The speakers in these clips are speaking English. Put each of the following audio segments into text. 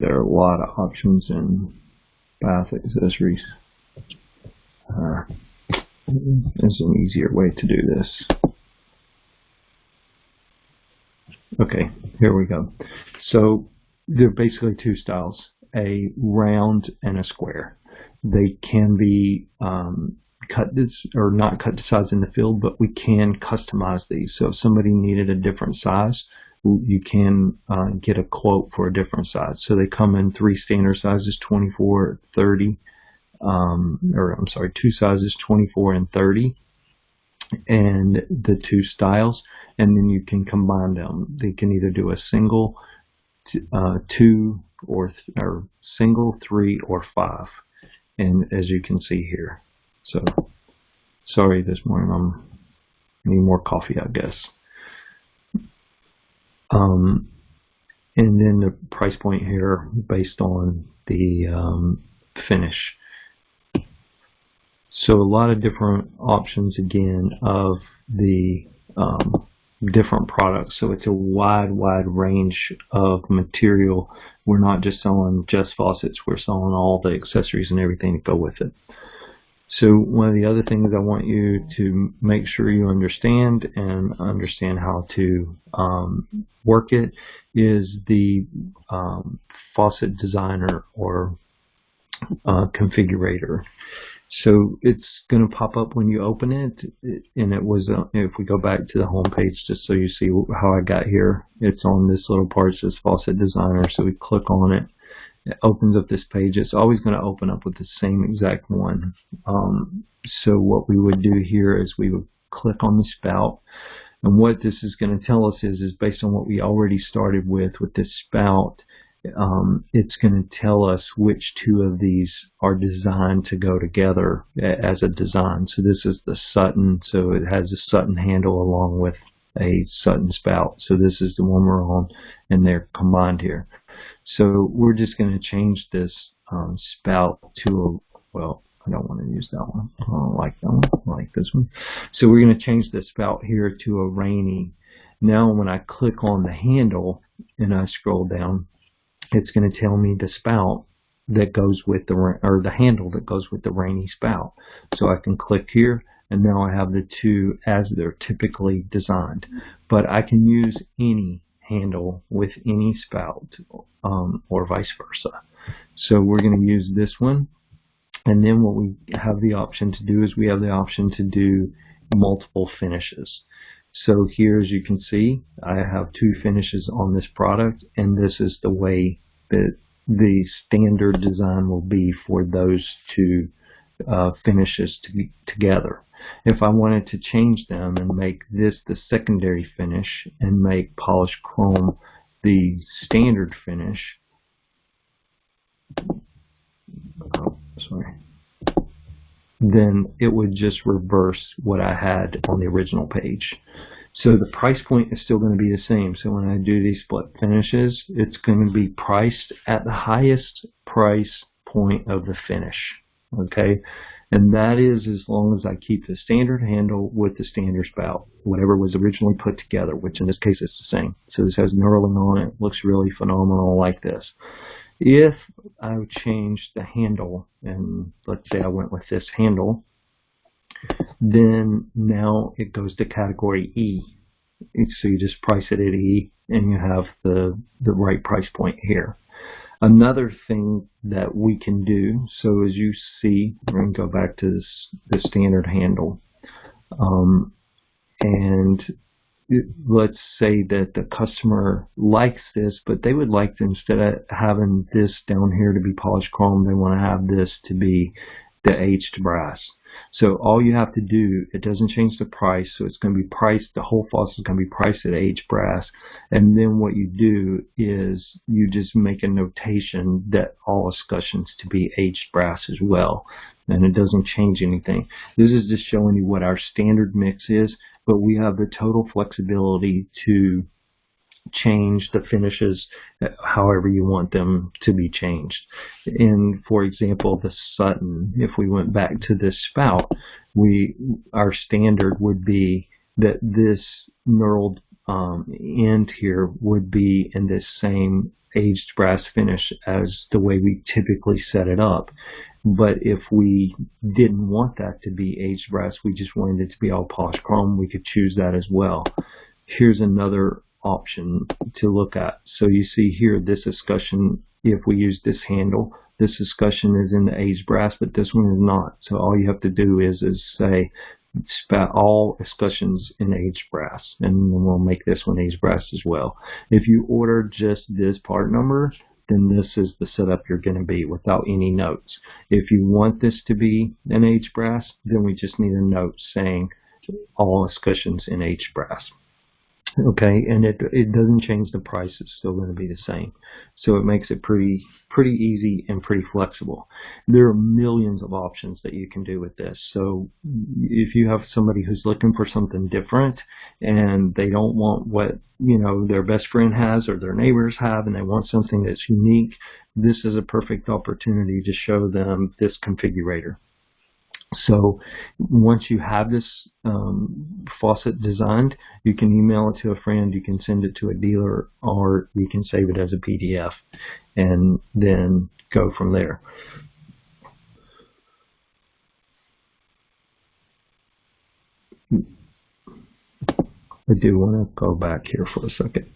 There are a lot of options in bath accessories. There's an easier way to do this. Okay, here we go. So there are basically two styles, a round and a square. They can be cut or not cut to size in the field, but we can customize these. So if somebody needed a different size, you can get a quote for a different size. So they come in three standard sizes, 24, 30, two sizes, 24 and 30, and the two styles, and then you can combine them. They can either do a single, two, or single, 3, or 5, and as you can see here. So sorry this morning, I need more coffee, I guess. And then the price point here based on the finish. So a lot of different options again of the different products. So it's a wide range of material. We're not just selling just faucets, we're selling all the accessories and everything that go with it. So one of the other things I want you to make sure you understand and understand how to work it is the faucet designer or configurator. So it's going to pop up when you open it, and it was, if we go back to the home page just so you see how I got here, it's on this little part that says faucet designer. So we click on it. It opens up this page. It's always going to open up with the same exact one. So what we would do here is we would click on the spout, and what this is going to tell us is based on what we already started with this spout, it's going to tell us which two of these are designed to go together as a design. So this is the Sutton, so it has a Sutton handle along with a Sutton spout. So this is the one we're on, and they're combined here. So we're just going to change this spout to a, well, I don't want to use that one. I don't like that one. I like this one. So we're going to change the spout here to a rainy. Now when I click on the handle and I scroll down, it's going to tell me the spout that goes with the handle that goes with the rainy spout. So I can click here, and now I have the two as they're typically designed. But I can use any handle with any spout, or vice versa. So we're going to use this one, and then what we have the option to do is we have the option to do multiple finishes. So here, as you can see, I have two finishes on this product, and this is the way that the standard design will be for those two finishes together. If I wanted to change them and make this the secondary finish and make polished chrome the standard finish, then it would just reverse what I had on the original page. So the price point is still going to be the same. So when I do these split finishes, it's going to be priced at the highest price point of the finish. Okay, and that is as long as I keep the standard handle with the standard spout, whatever was originally put together, which in this case is the same. So this has knurling on it, looks really phenomenal like this. If I change the handle, and let's say I went with this handle, then now it goes to category E. So you just price it at E, and you have the right price point here. Another thing that we can do, so as you see, we're going to go back to the standard handle, and let's say that the customer likes this, but they would like to, instead of having this down here to be polished chrome, they want to have this to be the aged brass. So all you have to do, it doesn't change the price, so it's going to be priced, the whole faucet is going to be priced at aged brass, and then what you do is you just make a notation that all escutcheons to be aged brass as well, and it doesn't change anything. This is just showing you what our standard mix is, but we have the total flexibility to change the finishes however you want them to be changed. In, for example, the Sutton, if we went back to this spout, our standard would be that this knurled end here would be in this same aged brass finish as the way we typically set it up. But if we didn't want that to be aged brass, we just wanted it to be all polished chrome, we could choose that as well. Here's another option to look at. So you see here, this escutcheon, if we use this handle, this escutcheon is in the aged brass, but this one is not. So all you have to do is say spat all escutcheons in aged brass, and then we'll make this one aged brass as well. If you order just this part number, then this is the setup you're going to be without any notes. If you want this to be an aged brass, then we just need a note saying all escutcheons in aged brass. Okay, and it doesn't change the price. It's still going to be the same. So it makes it pretty easy and pretty flexible. There are millions of options that you can do with this. So if you have somebody who's looking for something different and they don't want what their best friend has or their neighbors have, and they want something that's unique, this is a perfect opportunity to show them this configurator. So once you have this faucet designed, you can email it to a friend, you can send it to a dealer, or you can save it as a PDF and then go from there. I do want to go back here for a second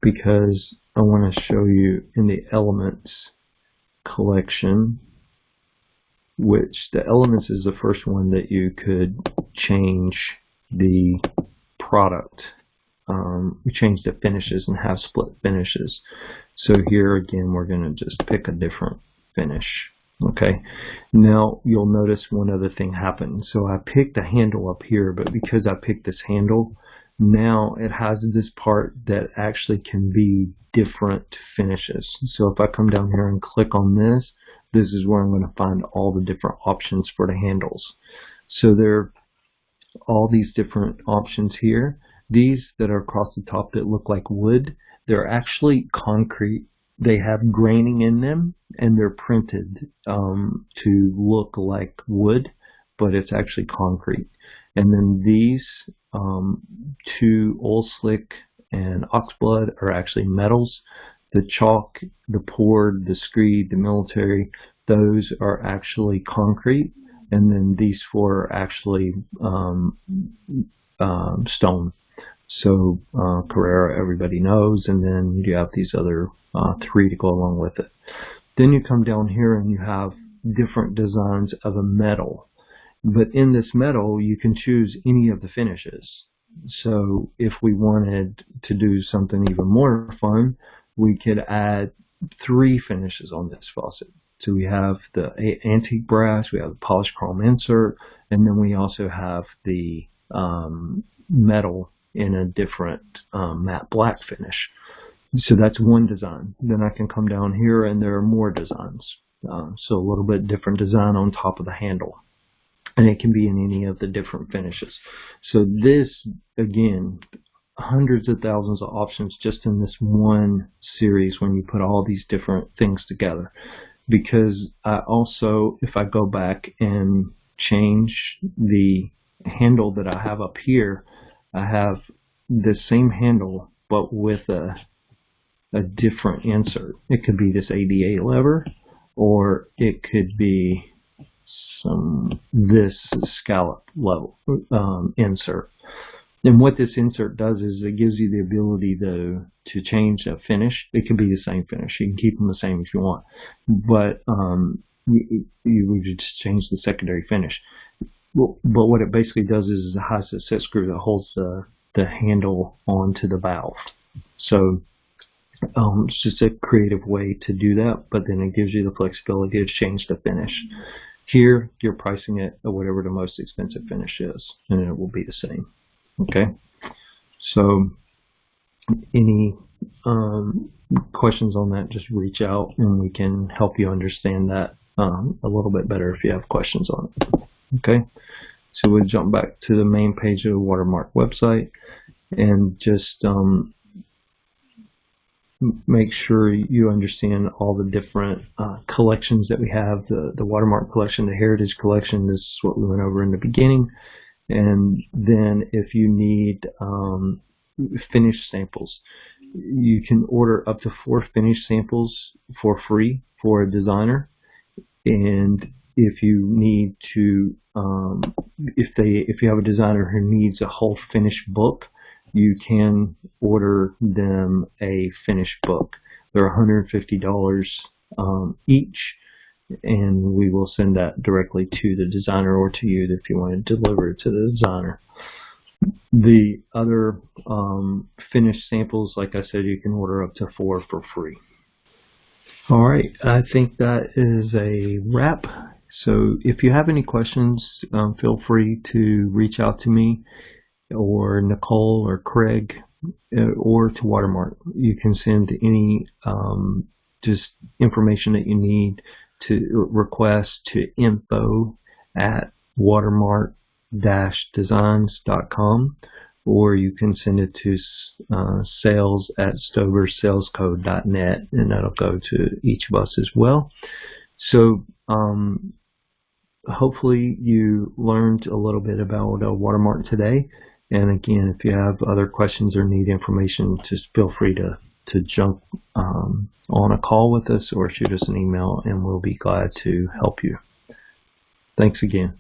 because I want to show you in the Elements collection, which the Elements is the first one that you could change the product. We change the finishes and have split finishes. So here again, we're going to just pick a different finish. Okay, now you'll notice one other thing happened. So I picked a handle up here, but because I picked this handle, now it has this part that actually can be different finishes. So if I come down here and click on this, this is where I'm going to find all the different options for the handles. So there are all these different options here. These that are across the top that look like wood, they're actually concrete. They have graining in them and they're printed to look like wood, but it's actually concrete. And then these two, oil slick and oxblood, are actually metals. The chalk, the poured, the screed, the military, those are actually concrete. And then these four are actually stone. So Carrera, everybody knows, and then you have these other three to go along with it. Then you come down here and you have different designs of a metal. But in this metal, you can choose any of the finishes. So if we wanted to do something even more fun, we could add 3 finishes on this faucet. So we have the antique brass, we have the polished chrome insert, and then we also have the metal in a different matte black finish. So that's one design. Then I can come down here and there are more designs. So a little bit different design on top of the handle. And it can be in any of the different finishes. So this, again, hundreds of thousands of options just in this one series when you put all these different things together. Because I also, if I go back and change the handle that I have up here, I have the same handle but with a different insert. It could be this ADA lever, or it could be this scallop level insert. And what this insert does is it gives you the ability to change a finish. It can be the same finish. You can keep them the same if you want, but you would just change the secondary finish. Well, but what it basically does is it has a set screw that holds the handle onto the valve. So it's just a creative way to do that, but then it gives you the flexibility to change the finish. Here, you're pricing it at whatever the most expensive finish is, and it will be the same. Okay, so any questions on that, just reach out and we can help you understand that a little bit better if you have questions on it. Okay, so we'll jump back to the main page of the Watermark website and just make sure you understand all the different collections that we have. The Watermark collection, the Heritage collection, this is what we went over in the beginning. And then if you need finished samples, You can order up to 4 finished samples for free for a designer, and if you need to, if you have a designer who needs a whole finished book, you can order them a finished book. They're $150 each, and we will send that directly to the designer or to you if you want to deliver it to the designer. The other finished samples, like I said, you can order up to 4 for free. All right, I think that is a wrap. So if you have any questions, feel free to reach out to me or Nicole or Craig or to Watermark. You can send any just information that you need to request to info@watermark-designs.com, or you can send it to sales@stoversalescode.net, and that'll go to each of us as well. So hopefully you learned a little bit about Watermark today. And again, if you have other questions or need information, just feel free to jump on a call with us or shoot us an email, and we'll be glad to help you. Thanks again.